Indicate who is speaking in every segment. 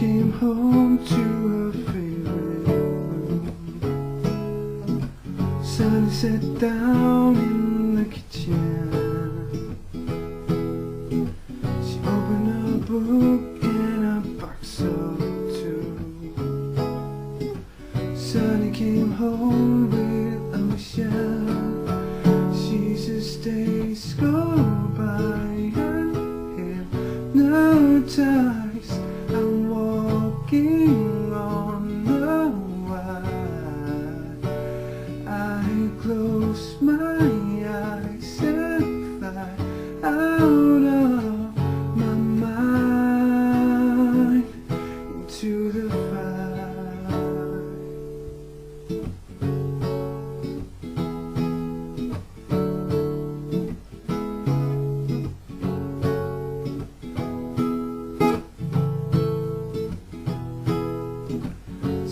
Speaker 1: came home to her favorite room. Sunny sat down in the kitchen. She opened a book and a box of two. Sunny came home with a mission. She said, "Stay, go by and hypnotized. I'm walking on the wire. I close my eyes and fly out of my mind into the fire."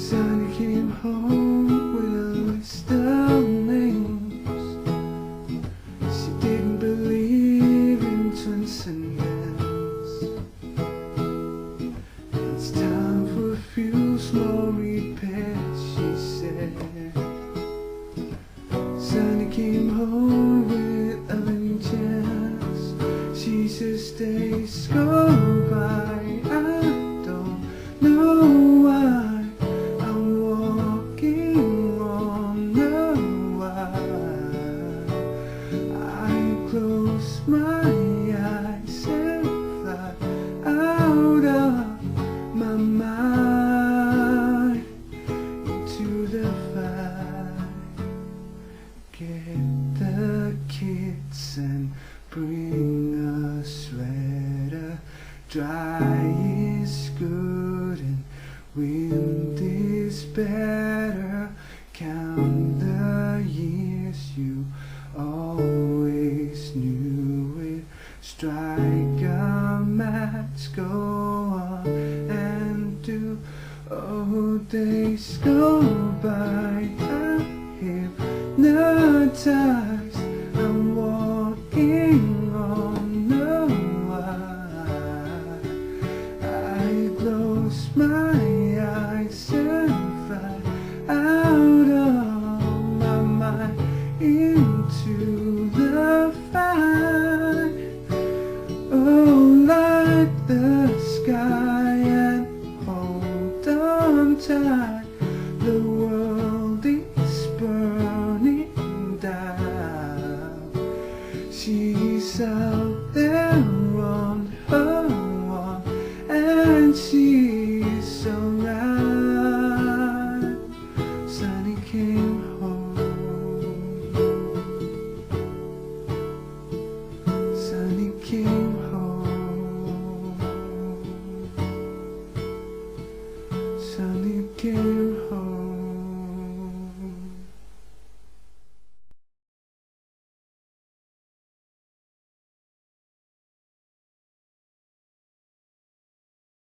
Speaker 1: Sunny came home with a list of names. She didn't believe in transcendence. It's time for a few small repairs, she said. Sunny came home with a vengeance. She said, "Stay, go by. I don't know why. I'm walking on the wire. I close my eyes and fly out of my mind into the fire. Get the kids and bring a sweater. Dry is good and wind is better. Count the years, you always knew it. Strike a match, go on and do. Oh, days go by, I'm hypnotized. I'm walking on the wire. I close my eyes and fly out of my mind into the fire. Oh, light the sky and hold on tight. The world is burning down. She's out there